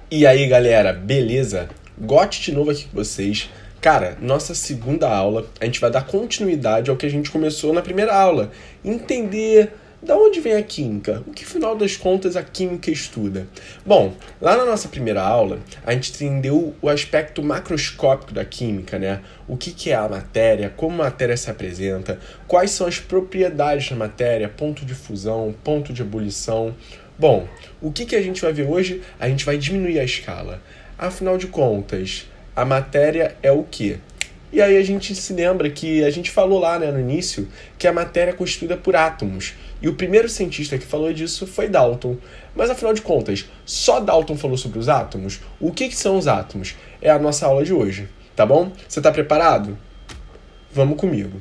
E aí, galera, beleza? Gote de novo aqui com vocês. Cara, nossa segunda aula, a gente vai dar continuidade ao que a gente começou na primeira aula. Entender da onde vem a química, o que, afinal das contas, a química estuda. Bom, lá na nossa primeira aula, a gente entendeu o aspecto macroscópico da química, né? O que é a matéria, como a matéria se apresenta, quais são as propriedades da matéria, ponto de fusão, ponto de ebulição. Bom, o que a gente vai ver hoje? A gente vai diminuir a escala. Afinal de contas, a matéria é o quê? E aí a gente se lembra que a gente falou lá, né, no início, que a matéria é constituída por átomos. E o primeiro cientista que falou disso foi Dalton. Mas afinal de contas, só Dalton falou sobre os átomos? O que são os átomos? É a nossa aula de hoje, tá bom? Você tá preparado? Vamos comigo.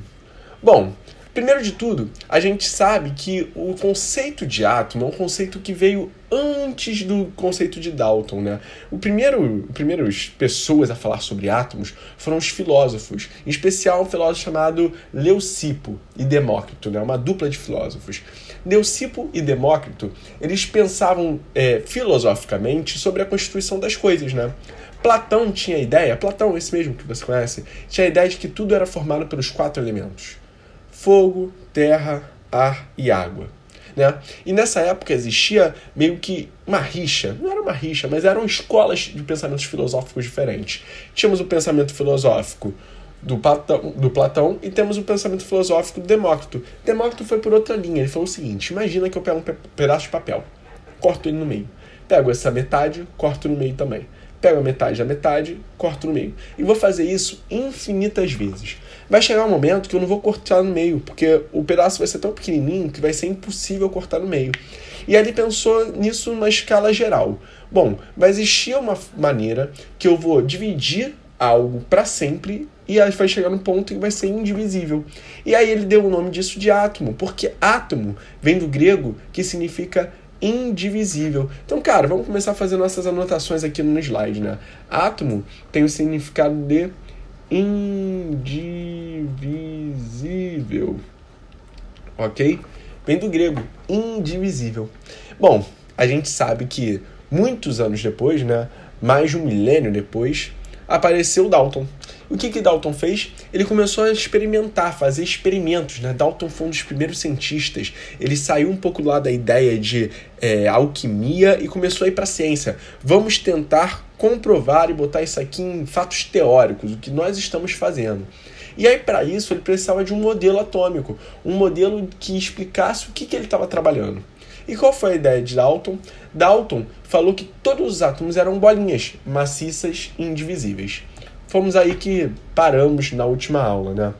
Bom, primeiro de tudo, a gente sabe que o conceito de átomo é um conceito que veio antes do conceito de Dalton, né? Primeiras pessoas a falar sobre átomos foram os filósofos, em especial um filósofo chamado Leucipo e Demócrito, né? Uma dupla de filósofos. Leucipo e Demócrito, eles pensavam filosoficamente sobre a constituição das coisas, né? Platão tinha a ideia, Platão, esse mesmo que você conhece, tinha a ideia de que tudo era formado pelos 4 elementos: fogo, terra, ar e água, né? E nessa época existia meio que uma rixa, não era uma rixa, mas eram escolas de pensamentos filosóficos diferentes. Tínhamos o pensamento filosófico do Platão e temos o pensamento filosófico do Demócrito. Demócrito foi por outra linha, ele falou o seguinte: imagina que eu pego um pedaço de papel, corto ele no meio, pego essa metade, corto no meio também. Pego a metade da metade, corto no meio. E vou fazer isso infinitas vezes. Vai chegar um momento que eu não vou cortar no meio, porque o pedaço vai ser tão pequenininho que vai ser impossível cortar no meio. E aí ele pensou nisso numa escala geral. Bom, vai existir uma maneira que eu vou dividir algo para sempre e aí vai chegar num ponto que vai ser indivisível. E aí ele deu o nome disso de átomo, porque átomo vem do grego, que significa indivisível. Então, cara, vamos começar a fazer nossas anotações aqui no slide, né? Átomo tem o significado de indivisível, ok? Vem do grego, indivisível. Bom, a gente sabe que muitos anos depois, né, mais de um milênio depois, apareceu Dalton. O que Dalton fez? Ele começou a experimentar, fazer experimentos, né? Dalton foi um dos primeiros cientistas. Ele saiu um pouco lá da ideia de alquimia e começou a ir para a ciência. Vamos tentar comprovar e botar isso aqui em fatos teóricos, o que nós estamos fazendo. E aí, para isso, ele precisava de um modelo atômico, um modelo que explicasse o que ele estava trabalhando. E qual foi a ideia de Dalton? Dalton falou que todos os átomos eram bolinhas maciças e indivisíveis. Fomos aí que paramos na última aula, né?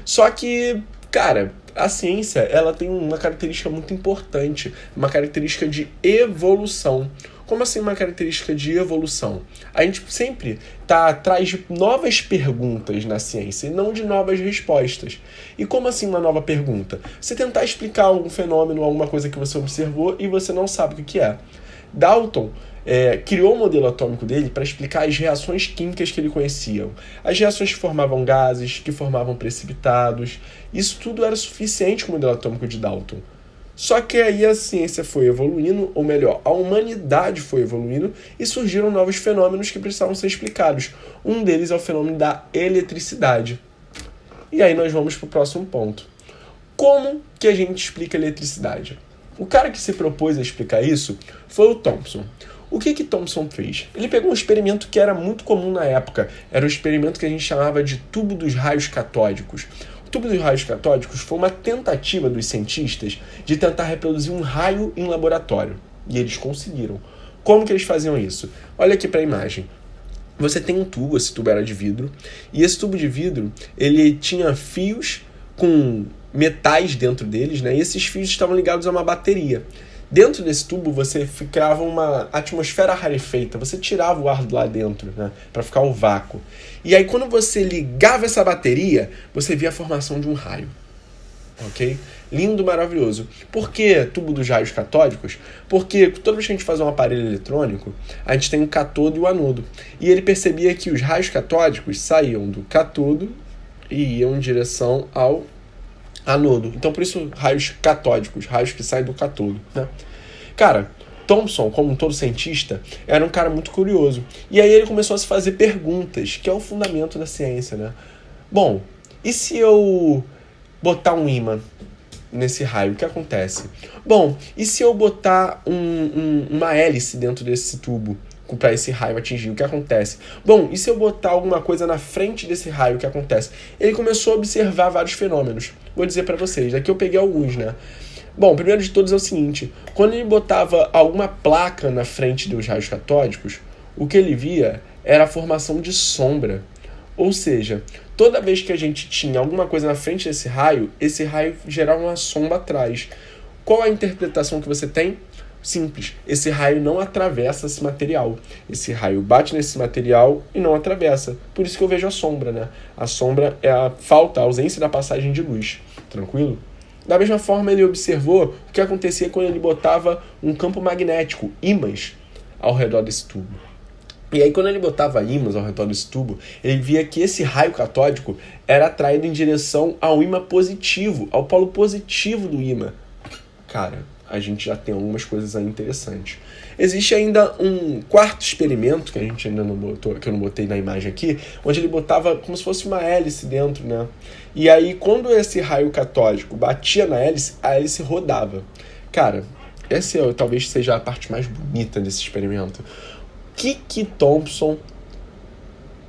Só que, cara, a ciência, ela tem uma característica muito importante, uma característica de evolução. Como assim uma característica de evolução? A gente sempre está atrás de novas perguntas na ciência e não de novas respostas. E como assim uma nova pergunta? Você tentar explicar algum fenômeno, alguma coisa que você observou e você não sabe o que é. Dalton criou o modelo atômico dele para explicar as reações químicas que ele conhecia. As reações que formavam gases, que formavam precipitados. Isso tudo era suficiente com o modelo atômico de Dalton. Só que aí a ciência foi evoluindo, ou melhor, a humanidade foi evoluindo e surgiram novos fenômenos que precisavam ser explicados. Um deles é o fenômeno da eletricidade. E aí nós vamos para o próximo ponto. Como que a gente explica a eletricidade? O cara que se propôs a explicar isso foi o Thomson. O que Thomson fez? Ele pegou um experimento que era muito comum na época. Era o experimento que a gente chamava de tubo dos raios catódicos. O tubo dos raios catódicos foi uma tentativa dos cientistas de tentar reproduzir um raio em laboratório. E eles conseguiram. Como que eles faziam isso? Olha aqui para a imagem. Você tem um tubo, esse tubo era de vidro, e esse tubo de vidro, ele tinha fios com metais dentro deles, né? E esses fios estavam ligados a uma bateria. Dentro desse tubo você criava uma atmosfera rarefeita, você tirava o ar lá dentro, né, para ficar o vácuo. E aí quando você ligava essa bateria, você via a formação de um raio. Ok? Lindo, maravilhoso. Por que tubo dos raios catódicos? Porque toda vez que a gente faz um aparelho eletrônico, a gente tem o catodo e o anodo. E ele percebia que os raios catódicos saíam do catodo e iam em direção ao anodo. Então, por isso, raios catódicos, raios que saem do catodo, né? Cara, Thomson, como todo cientista, era um cara muito curioso. E aí ele começou a se fazer perguntas, que é o fundamento da ciência, né? Bom, e se eu botar um ímã nesse raio, o que acontece? Bom, e se eu botar uma hélice dentro desse tubo para esse raio atingir, o que acontece? Bom, e se eu botar alguma coisa na frente desse raio, o que acontece? Ele começou a observar vários fenômenos. Vou dizer para vocês, daqui eu peguei alguns, né? Bom, o primeiro de todos é o seguinte, quando ele botava alguma placa na frente dos raios catódicos, o que ele via era a formação de sombra. Ou seja, toda vez que a gente tinha alguma coisa na frente desse raio, esse raio gerava uma sombra atrás. Qual a interpretação que você tem? Simples, esse raio não atravessa esse material. Esse raio bate nesse material e não atravessa. Por isso que eu vejo a sombra, né? A sombra é a falta, a ausência da passagem de luz. Tranquilo? Da mesma forma, ele observou o que acontecia quando ele botava um campo magnético, ímãs, ao redor desse tubo. E aí, quando ele botava ímãs ao redor desse tubo, ele via que esse raio catódico era atraído em direção ao ímã positivo, ao polo positivo do ímã. Cara, a gente já tem algumas coisas aí interessantes. Existe ainda um quarto experimento, que a gente ainda não botou, que eu não botei na imagem aqui, onde ele botava como se fosse uma hélice dentro, né? E aí, quando esse raio catódico batia na hélice, a hélice rodava. Cara, essa talvez seja a parte mais bonita desse experimento. O que Thomson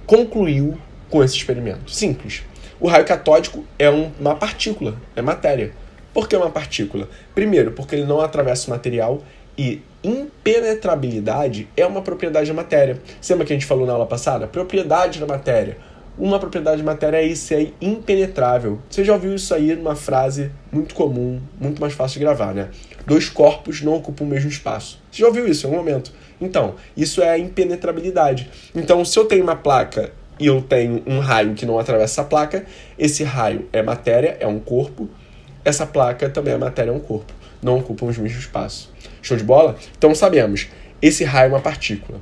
concluiu com esse experimento? Simples. O raio catódico é uma partícula, é matéria. Por que uma partícula? Primeiro, porque ele não atravessa o material e impenetrabilidade é uma propriedade da matéria. Você lembra que a gente falou na aula passada? Propriedade da matéria. Uma propriedade da matéria é isso, é impenetrável. Você já ouviu isso aí numa frase muito comum, muito mais fácil de gravar, né? 2 corpos não ocupam o mesmo espaço. Você já ouviu isso em algum momento? Então, isso é a impenetrabilidade. Então, se eu tenho uma placa e eu tenho um raio que não atravessa essa placa, esse raio é matéria, é um corpo. Essa placa também é matéria, é um corpo. Não ocupam os mesmos espaços. Show de bola? Então sabemos, esse raio é uma partícula.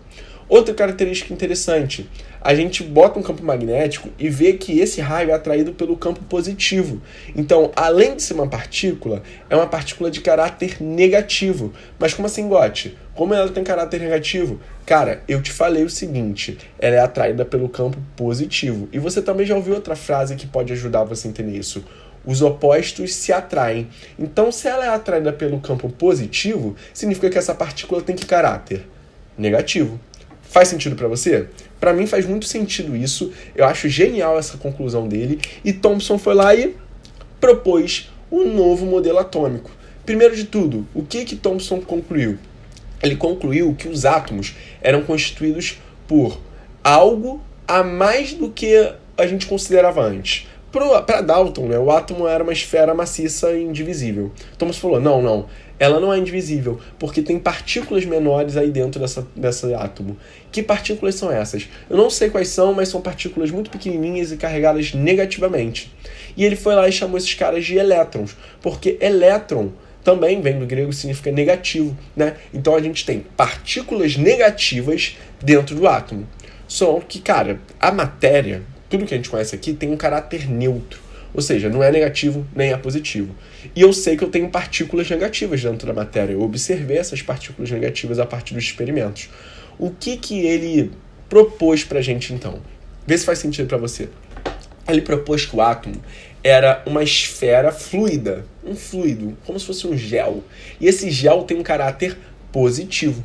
Outra característica interessante, a gente bota um campo magnético e vê que esse raio é atraído pelo campo positivo. Então, além de ser uma partícula, é uma partícula de caráter negativo. Mas como assim, Gotti? Como ela tem caráter negativo? Cara, eu te falei o seguinte, ela é atraída pelo campo positivo. E você também já ouviu outra frase que pode ajudar você a entender isso. Os opostos se atraem. Então, se ela é atraída pelo campo positivo, significa que essa partícula tem que caráter negativo. Faz sentido para você? Para mim faz muito sentido isso. Eu acho genial essa conclusão dele. E Thomson foi lá e propôs um novo modelo atômico. Primeiro de tudo, o que Thomson concluiu? Ele concluiu que os átomos eram constituídos por algo a mais do que a gente considerava antes. Para Dalton, né, o átomo era uma esfera maciça e indivisível. Thomson falou, não, ela não é indivisível, porque tem partículas menores aí dentro desse átomo. Que partículas são essas? Eu não sei quais são, mas são partículas muito pequenininhas e carregadas negativamente. E ele foi lá e chamou esses caras de elétrons, porque elétron também vem do grego, significa negativo, né? Então a gente tem partículas negativas dentro do átomo. Só que, cara, a matéria, tudo que a gente conhece aqui, tem um caráter neutro. Ou seja, não é negativo nem é positivo. E eu sei que eu tenho partículas negativas dentro da matéria. Eu observei essas partículas negativas a partir dos experimentos. O que ele propôs pra gente, então? Vê se faz sentido pra você. Ele propôs que o átomo era uma esfera fluida. Um fluido, como se fosse um gel. E esse gel tem um caráter positivo.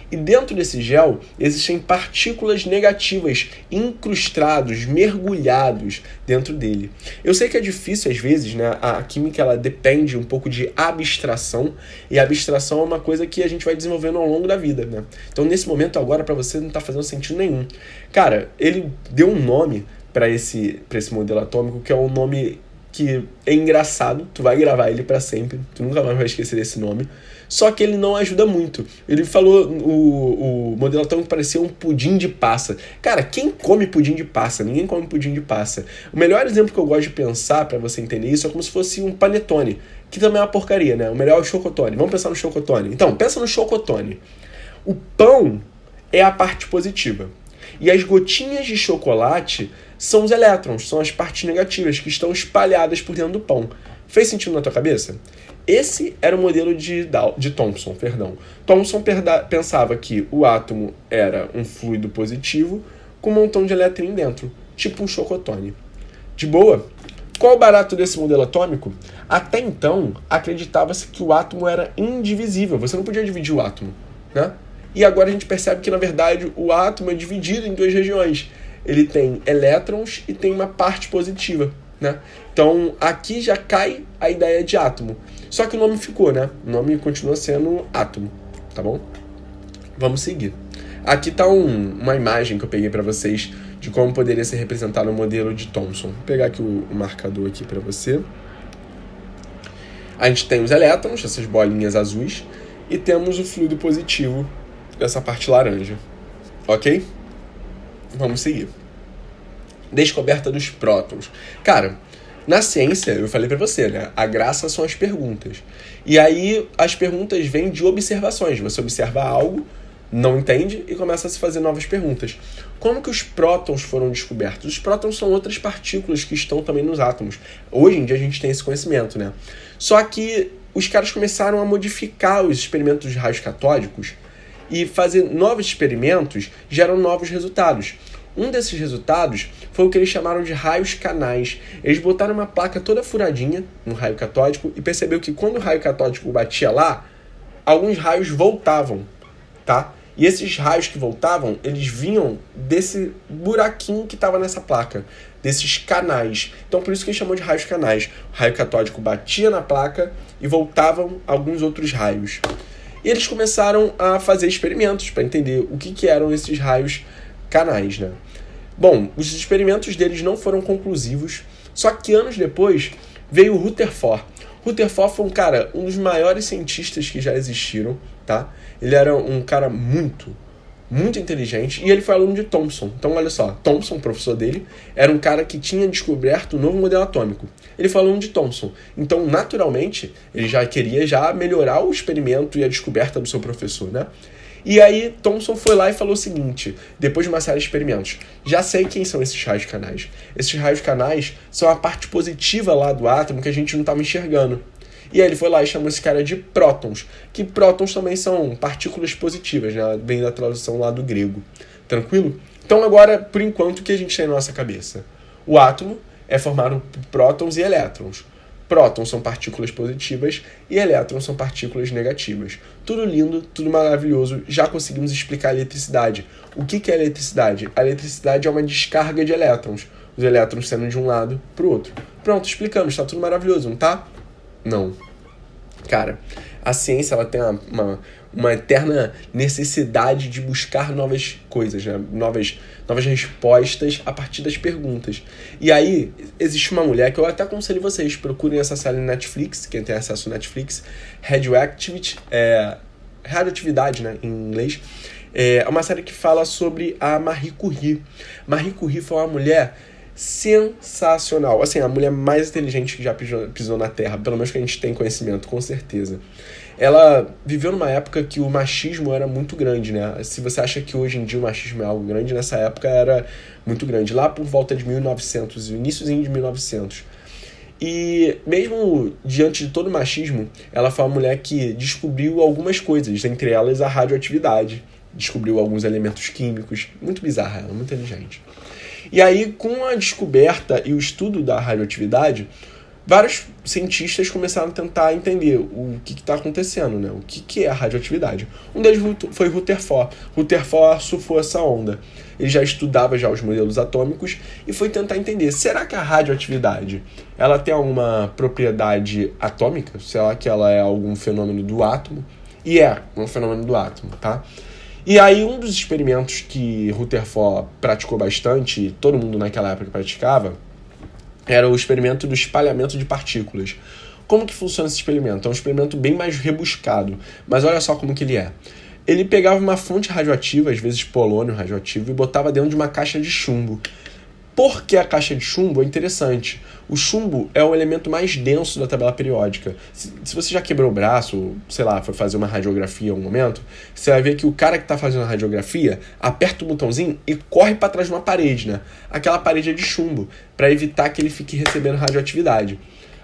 E dentro desse gel existem partículas negativas incrustados, mergulhados dentro dele. Eu sei que é difícil às vezes, né? A química ela depende um pouco de abstração, e a abstração é uma coisa que a gente vai desenvolvendo ao longo da vida, né? Então nesse momento agora para você não tá fazendo sentido nenhum. Cara, ele deu um nome para esse modelo atômico que é um nome que é engraçado, tu vai gravar ele para sempre, tu nunca mais vai esquecer desse nome. Só que ele não ajuda muito. Ele falou, o modelo atômico parecia um pudim de passa. Cara, quem come pudim de passa? Ninguém come pudim de passa. O melhor exemplo que eu gosto de pensar para você entender isso é como se fosse um panetone, que também é uma porcaria, né? O melhor é o chocotone. Vamos pensar no chocotone. Então, pensa no chocotone. O pão é a parte positiva. E as gotinhas de chocolate são os elétrons, são as partes negativas que estão espalhadas por dentro do pão. Fez sentido na tua cabeça? Esse era o modelo de Thomson, perdão. Thomson pensava que o átomo era um fluido positivo com um montão de elétron dentro, tipo um chocotone. De boa? Qual o barato desse modelo atômico? Até então, acreditava-se que o átomo era indivisível, você não podia dividir o átomo, né? E agora a gente percebe que, na verdade, o átomo é dividido em duas regiões. Ele tem elétrons e tem uma parte positiva, né? Então, aqui já cai a ideia de átomo. Só que o nome ficou, né? O nome continua sendo átomo, tá bom? Vamos seguir. Aqui tá uma imagem que eu peguei para vocês de como poderia ser representado o modelo de Thomson. Vou pegar aqui o marcador aqui para você. A gente tem os elétrons, essas bolinhas azuis, e temos o fluido positivo, essa parte laranja. Ok? Vamos seguir. Descoberta dos prótons. Cara, na ciência, eu falei pra você, né? A graça são as perguntas. E aí, as perguntas vêm de observações. Você observa algo, não entende e começa a se fazer novas perguntas. Como que os prótons foram descobertos? Os prótons são outras partículas que estão também nos átomos. Hoje em dia a gente tem esse conhecimento, né? Só que os caras começaram a modificar os experimentos de raios catódicos e fazer novos experimentos geram novos resultados. Um desses resultados foi o que eles chamaram de raios canais. Eles botaram uma placa toda furadinha no raio catódico e percebeu que quando o raio catódico batia lá, alguns raios voltavam, tá? E esses raios que voltavam, eles vinham desse buraquinho que estava nessa placa, desses canais. Então por isso que eles chamam de raios canais. O raio catódico batia na placa e voltavam alguns outros raios. E eles começaram a fazer experimentos para entender o que eram esses raios canais, né? Bom, os experimentos deles não foram conclusivos, só que anos depois veio o Rutherford. Rutherford foi um dos maiores cientistas que já existiram, tá? Ele era um cara muito inteligente e ele foi aluno de Thomson. Então, olha só, Thomson, professor dele, era um cara que tinha descoberto um novo modelo atômico. Ele foi aluno de Thomson. Então, naturalmente, ele já queria melhorar o experimento e a descoberta do seu professor, né? E aí, Thomson foi lá e falou o seguinte, depois de uma série de experimentos, já sei quem são esses raios canais. Esses raios canais são a parte positiva lá do átomo que a gente não estava enxergando. E aí ele foi lá e chamou esse cara de prótons, que prótons também são partículas positivas, né? Vem da tradução lá do grego. Tranquilo? Então agora, por enquanto, o que a gente tem na nossa cabeça? O átomo é formado por prótons e elétrons. Prótons são partículas positivas e elétrons são partículas negativas. Tudo lindo, tudo maravilhoso, já conseguimos explicar a eletricidade. O que é a eletricidade? A eletricidade é uma descarga de elétrons, os elétrons saindo de um lado para o outro. Pronto, explicamos, está tudo maravilhoso, não tá? Não. Cara, a ciência ela tem uma eterna necessidade de buscar novas coisas, né? novas respostas a partir das perguntas. E aí, existe uma mulher que eu até aconselho vocês, procurem essa série no Netflix, quem tem acesso ao Netflix, Radioatividade, né, em inglês. É uma série que fala sobre a Marie Curie. Marie Curie foi uma mulher sensacional. Assim, a mulher mais inteligente que já pisou na Terra, pelo menos que a gente tem conhecimento, com certeza. Ela viveu numa época que o machismo era muito grande, né? Se você acha que hoje em dia o machismo é algo grande, nessa época era muito grande. Lá por volta de 1900, iníciozinho de 1900. E mesmo diante de todo o machismo, ela foi uma mulher que descobriu algumas coisas, entre elas a radioatividade. Descobriu alguns elementos químicos. Muito bizarra ela, muito inteligente. E aí, com a descoberta e o estudo da radioatividade, vários cientistas começaram a tentar entender o que está acontecendo, né? O que é a radioatividade. Um deles foi Rutherford. Rutherford surfou essa onda. Ele já estudava os modelos atômicos e foi tentar entender, será que a radioatividade ela tem alguma propriedade atômica? Será que ela é algum fenômeno do átomo? E é um fenômeno do átomo, tá? E aí, um dos experimentos que Rutherford praticou bastante, e todo mundo naquela época praticava, era o experimento do espalhamento de partículas. Como que funciona esse experimento? É um experimento bem mais rebuscado, mas olha só como que ele é. Ele pegava uma fonte radioativa, às vezes polônio radioativo, e botava dentro de uma caixa de chumbo. Por que a caixa de chumbo é interessante? O chumbo é o elemento mais denso da tabela periódica. Se você já quebrou o braço, ou, sei lá, foi fazer uma radiografia em algum momento, você vai ver que o cara que está fazendo a radiografia aperta o botãozinho e corre para trás de uma parede, né? Aquela parede é de chumbo, para evitar que ele fique recebendo radioatividade.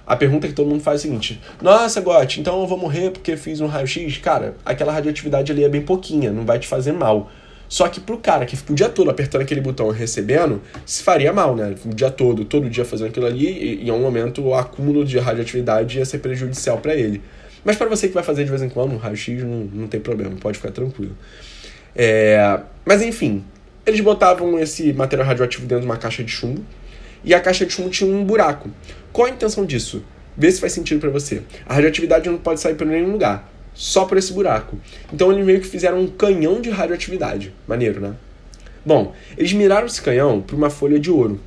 A pergunta que todo mundo faz é a seguinte: nossa, Gotti, então eu vou morrer porque fiz um raio-x? Cara, aquela radioatividade ali é bem pouquinha, não vai te fazer mal. Só que pro cara que fica o dia todo apertando aquele botão e recebendo, se faria mal, né? O dia todo dia fazendo aquilo ali, e em um momento o acúmulo de radioatividade ia ser prejudicial para ele. Mas para você que vai fazer de vez em quando um raio-x, não tem problema, pode ficar tranquilo. Mas enfim, eles botavam esse material radioativo dentro de uma caixa de chumbo, e a caixa de chumbo tinha um buraco. Qual a intenção disso? Vê se faz sentido para você. A radioatividade não pode sair por nenhum lugar, só por esse buraco. Então eles meio que fizeram um canhão de radioatividade. Maneiro, né? Bom, eles miraram esse canhão para uma folha de ouro.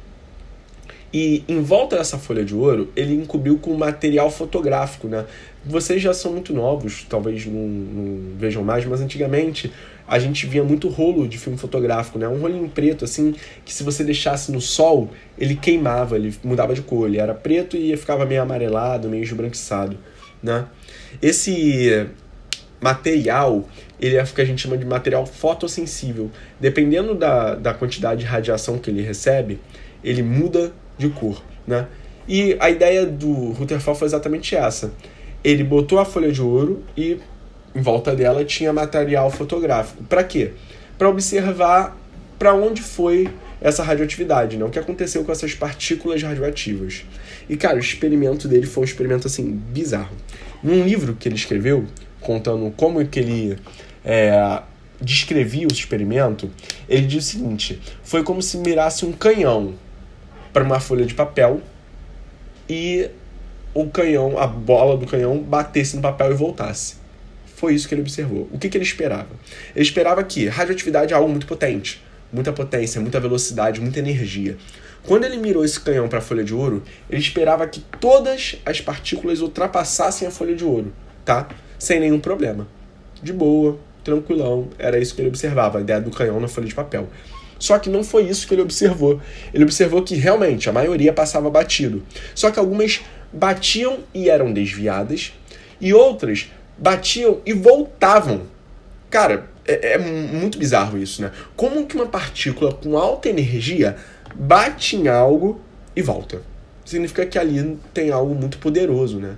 E em volta dessa folha de ouro, ele encobriu com material fotográfico, né? Vocês já são muito novos, talvez não vejam mais, mas antigamente a gente via muito rolo de filme fotográfico, né? Um rolinho preto, assim, que se você deixasse no sol, ele queimava, ele mudava de cor. Ele era preto e ficava meio amarelado, meio esbranquiçado, né? Esse material, ele é o que a gente chama de material fotossensível. Dependendo da quantidade de radiação que ele recebe, ele muda de cor, né? E a ideia do Rutherford foi exatamente essa. Ele botou a folha de ouro e em volta dela tinha material fotográfico. Para quê? Para observar para onde foi essa radioatividade, né? O que aconteceu com essas partículas radioativas. E, cara, o experimento dele foi um experimento, assim, bizarro. Num livro que ele escreveu, contando como que ele descrevia o experimento, ele diz o seguinte: foi como se mirasse um canhão para uma folha de papel e o canhão, a bola do canhão, batesse no papel e voltasse. Foi isso que ele observou. O que ele esperava? Ele esperava que radioatividade é algo muito potente, muita potência, muita velocidade, muita energia. Quando ele mirou esse canhão para a folha de ouro, ele esperava que todas as partículas ultrapassassem a folha de ouro, tá? Sem nenhum problema. De boa, tranquilão, era isso que ele observava, a ideia do canhão na folha de papel. Só que não foi isso que ele observou. Ele observou que realmente a maioria passava batido. Só que algumas batiam e eram desviadas, e outras batiam e voltavam. Cara, é muito bizarro isso, né? Como que uma partícula com alta energia bate em algo e volta? Significa que ali tem algo muito poderoso, né?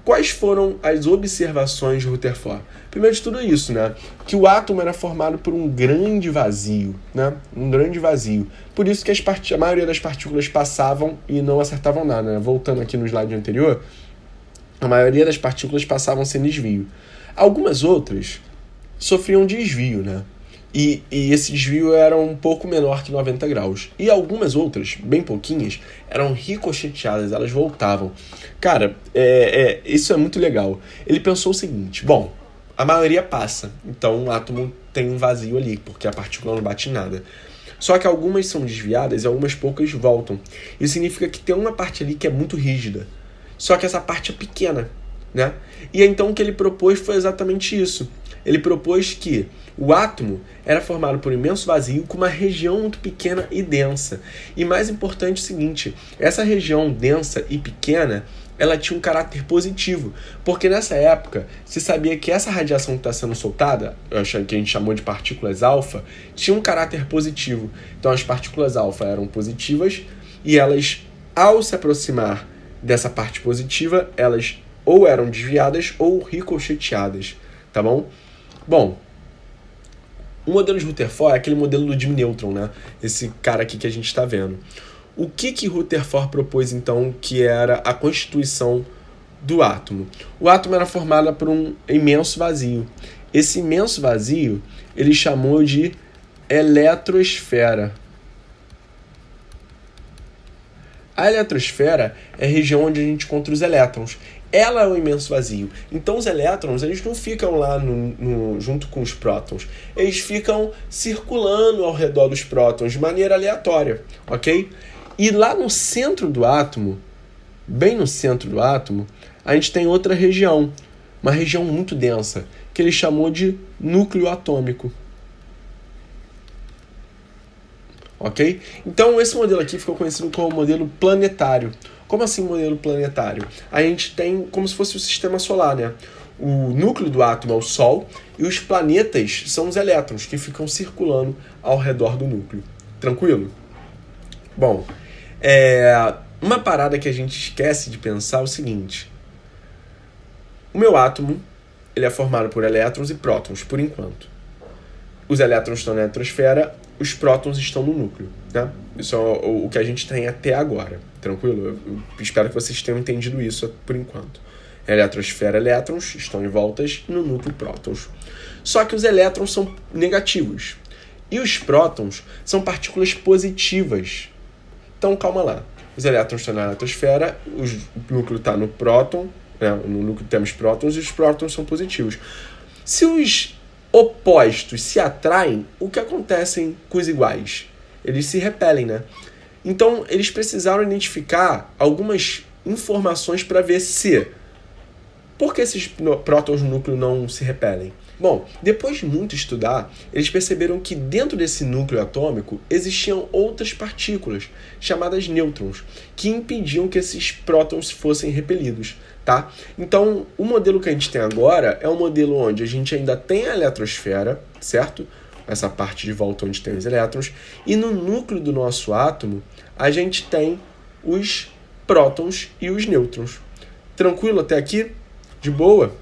Quais foram as observações de Rutherford? Primeiro de tudo isso, né? Que o átomo era formado por um grande vazio, né? Um grande vazio. Por isso que a maioria das partículas passavam e não acertavam nada, né? Voltando aqui no slide anterior, a maioria das partículas passavam sem desvio. Algumas outras sofriam desvio, né? E esse desvio era um pouco menor que 90 graus. E algumas outras, bem pouquinhas, eram ricocheteadas, elas voltavam. Cara, isso é muito legal. Ele pensou o seguinte: bom, a maioria passa, então o átomo tem um vazio ali, porque a partícula não bate em nada. Só que algumas são desviadas e algumas poucas voltam. Isso significa que tem uma parte ali que é muito rígida. Só que essa parte é pequena, né? E então o que ele propôs foi exatamente isso. Ele propôs que o átomo era formado por um imenso vazio com uma região muito pequena e densa. E mais importante é o seguinte: essa região densa e pequena, ela tinha um caráter positivo, porque nessa época se sabia que essa radiação que está sendo soltada, que a gente chamou de partículas alfa, tinha um caráter positivo. Então as partículas alfa eram positivas e elas, ao se aproximar dessa parte positiva, elas ou eram desviadas ou ricocheteadas, tá bom? Bom, o modelo de Rutherford é aquele modelo do Jim Neutron, né? Esse cara aqui que a gente está vendo. O que Rutherford propôs, então, que era a constituição do átomo? O átomo era formado por um imenso vazio. Esse imenso vazio, ele chamou de eletrosfera. A eletrosfera é a região onde a gente encontra os elétrons. Ela é o imenso vazio. Então os elétrons, eles não ficam lá junto com os prótons. Eles ficam circulando ao redor dos prótons de maneira aleatória, ok? E lá no centro do átomo, bem no centro do átomo, a gente tem outra região, uma região muito densa, que ele chamou de núcleo atômico. Ok? Então esse modelo aqui ficou conhecido como modelo planetário. Como assim modelo planetário? A gente tem como se fosse o sistema solar, né? O núcleo do átomo é o Sol e os planetas são os elétrons que ficam circulando ao redor do núcleo. Tranquilo? Bom, Uma parada que a gente esquece de pensar é o seguinte. O meu átomo, ele é formado por elétrons e prótons, por enquanto. Os elétrons estão na eletrosfera, os prótons estão no núcleo, né? Isso é o que a gente tem até agora, tranquilo? Eu espero que vocês tenham entendido isso por enquanto. A eletrosfera, elétrons estão em voltas, no núcleo, prótons. Só que os elétrons são negativos e os prótons são partículas positivas. Então, calma lá. Os elétrons estão na eletrosfera, o núcleo está no próton, né? No núcleo temos prótons e os prótons são positivos. Se os opostos se atraem, o que acontece com os iguais? Eles se repelem, né? Então, eles precisaram identificar algumas informações para ver se... Por que esses prótons no núcleo não se repelem? Bom, depois de muito estudar, eles perceberam que dentro desse núcleo atômico existiam outras partículas, chamadas nêutrons, que impediam que esses prótons fossem repelidos, tá? Então, o modelo que a gente tem agora é um modelo onde a gente ainda tem a eletrosfera, certo? Essa parte de volta onde tem os elétrons, e no núcleo do nosso átomo, a gente tem os prótons e os nêutrons. Tranquilo até aqui? De boa?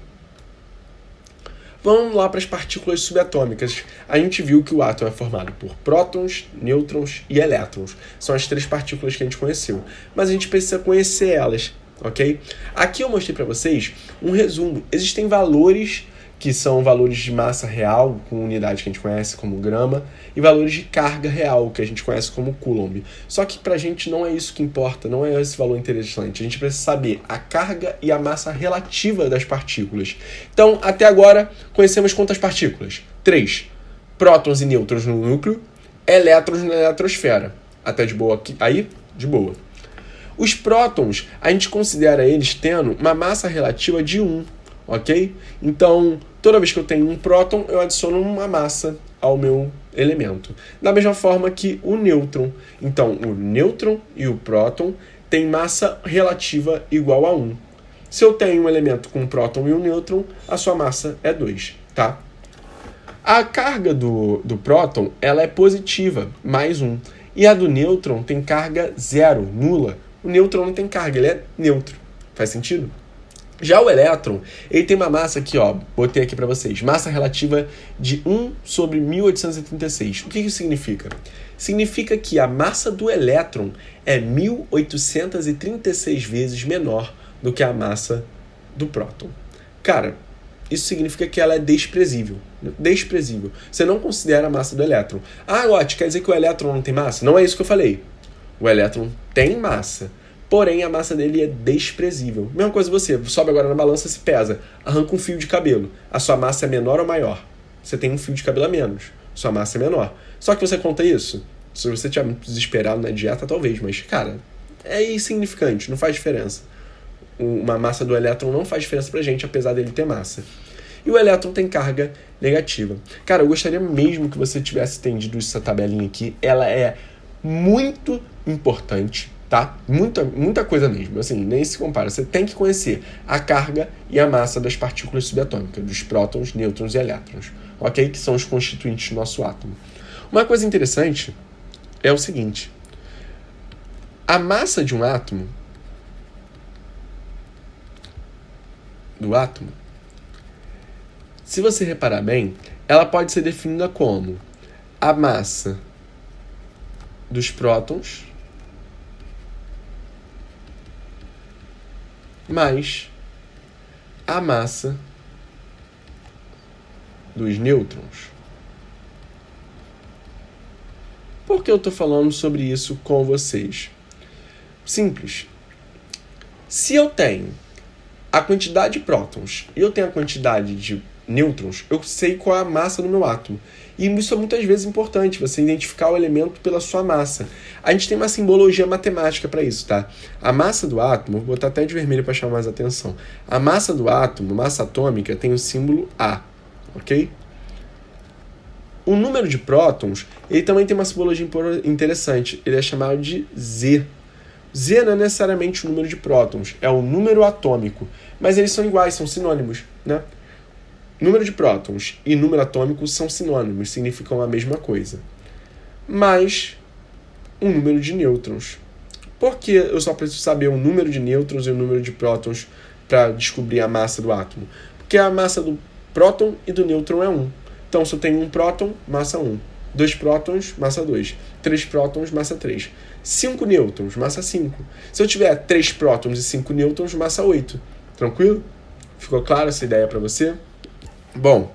Vamos lá para as partículas subatômicas. A gente viu que o átomo é formado por prótons, nêutrons e elétrons. São as 3 partículas que a gente conheceu. Mas a gente precisa conhecer elas, ok? Aqui eu mostrei para vocês um resumo. Existem valores que são valores de massa real, com unidade que a gente conhece como grama, e valores de carga real, que a gente conhece como coulomb. Só que pra gente não é isso que importa, não é esse valor interessante. A gente precisa saber a carga e a massa relativa das partículas. Então, até agora, conhecemos quantas partículas? 3. Prótons e nêutrons no núcleo, elétrons na eletrosfera. Até de boa aqui? Aí? De boa. Os prótons, a gente considera eles tendo uma massa relativa de 1. Ok? Então, toda vez que eu tenho um próton, eu adiciono uma massa ao meu elemento. Da mesma forma que o nêutron. Então, o nêutron e o próton têm massa relativa igual a 1. Se eu tenho um elemento com um próton e um nêutron, a sua massa é 2, tá? A carga do próton, ela é positiva, mais 1. E a do nêutron tem carga 0, nula. O nêutron não tem carga, ele é neutro. Faz sentido? Já o elétron, ele tem uma massa aqui, ó, botei aqui para vocês, massa relativa de 1 sobre 1836. O que isso significa? Significa que a massa do elétron é 1836 vezes menor do que a massa do próton. Cara, isso significa que ela é desprezível. Desprezível. Você não considera a massa do elétron. Ah, Gotti, quer dizer que o elétron não tem massa? Não é isso que eu falei. O elétron tem massa. Porém, a massa dele é desprezível. Mesma coisa você, sobe agora na balança, se pesa, arranca um fio de cabelo. A sua massa é menor ou maior? Você tem um fio de cabelo a menos. Sua massa é menor. Só que você conta isso? Se você estiver muito desesperado na dieta, talvez. Mas, cara, é insignificante, não faz diferença. Uma massa do elétron não faz diferença pra gente, apesar dele ter massa. E o elétron tem carga negativa. Cara, eu gostaria mesmo que você tivesse entendido essa tabelinha aqui. Ela é muito importante. Tá? Muita coisa mesmo, assim, nem se compara. Você tem que conhecer a carga e a massa das partículas subatômicas, dos prótons, nêutrons e elétrons, ok? Que são os constituintes do nosso átomo. Uma coisa interessante é o seguinte: a massa de um átomo, se você reparar bem, ela pode ser definida como a massa dos prótons mais a massa dos nêutrons. Por que eu estou falando sobre isso com vocês? Simples. Se eu tenho a quantidade de prótons e eu tenho a quantidade de nêutrons, eu sei qual é a massa do meu átomo. E isso é muitas vezes importante, você identificar o elemento pela sua massa. A gente tem uma simbologia matemática para isso, tá? A massa do átomo, vou botar até de vermelho para chamar mais atenção. A massa do átomo, massa atômica, tem o símbolo A, ok? O número de prótons, ele também tem uma simbologia interessante. Ele é chamado de Z. Z não é necessariamente o número de prótons, é o número atômico. Mas eles são iguais, são sinônimos, né? Número de prótons e número atômico são sinônimos, significam a mesma coisa. Mais um número de nêutrons. Por que eu só preciso saber o número de nêutrons e o número de prótons para descobrir a massa do átomo? Porque a massa do próton e do nêutron é 1. Então, se eu tenho um próton, massa 1. 2 prótons, massa 2. 3 prótons, massa 3. 5 nêutrons, massa 5. Se eu tiver 3 prótons e 5 nêutrons, massa 8. Tranquilo? Ficou clara essa ideia para você? Bom,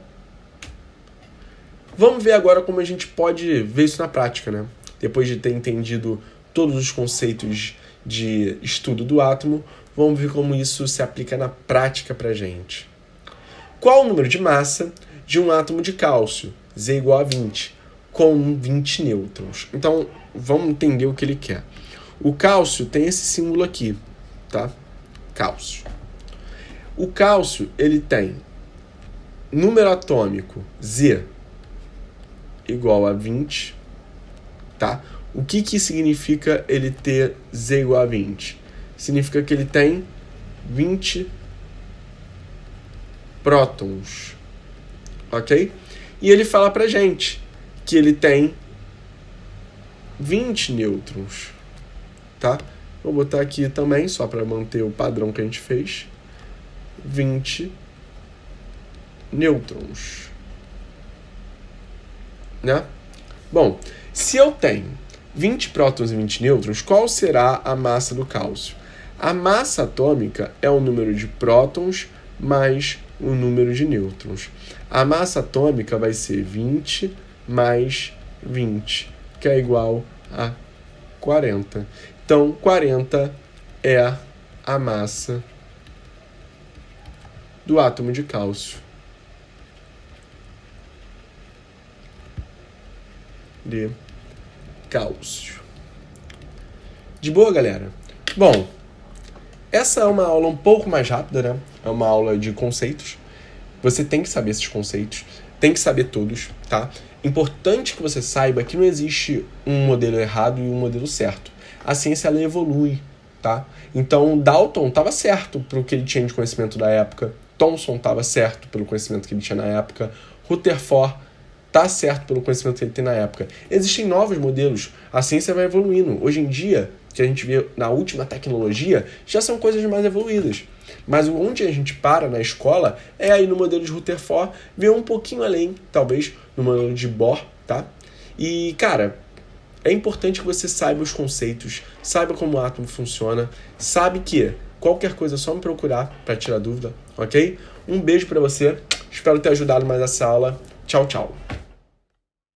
vamos ver agora como a gente pode ver isso na prática, né? Depois de ter entendido todos os conceitos de estudo do átomo, vamos ver como isso se aplica na prática pra gente. Qual o número de massa de um átomo de cálcio? Z igual a 20, com 20 nêutrons. Então, vamos entender o que ele quer. O cálcio tem esse símbolo aqui, tá? Cálcio. O cálcio, ele tem número atômico Z igual a 20, tá? O que significa ele ter Z igual a 20? Significa que ele tem 20 prótons, ok? E ele fala pra gente que ele tem 20 nêutrons, tá? Vou botar aqui também, só para manter o padrão que a gente fez. 20 nêutrons, né? Bom, se eu tenho 20 prótons e 20 nêutrons, qual será a massa do cálcio? A massa atômica é o número de prótons mais o número de nêutrons. A massa atômica vai ser 20 mais 20, que é igual a 40. Então, 40 é a massa do átomo de cálcio. De cálcio. De boa, galera? Bom, essa é uma aula um pouco mais rápida, né? É uma aula de conceitos. Você tem que saber esses conceitos, tem que saber todos, tá? Importante que você saiba que não existe um modelo errado e um modelo certo. A ciência, ela evolui, tá? Então, Dalton estava certo pelo que ele tinha de conhecimento da época, Thomson estava certo pelo conhecimento que ele tinha na época, Rutherford está certo pelo conhecimento que ele tem na época. Existem novos modelos, a ciência vai evoluindo. Hoje em dia, que a gente vê na última tecnologia, já são coisas mais evoluídas. Mas onde a gente para na escola é aí no modelo de Rutherford, ver um pouquinho além, talvez, no modelo de Bohr, tá? E, cara, é importante que você saiba os conceitos, saiba como o átomo funciona, sabe que qualquer coisa é só me procurar para tirar dúvida, ok? Um beijo para você, espero ter ajudado mais essa aula. Tchau, tchau.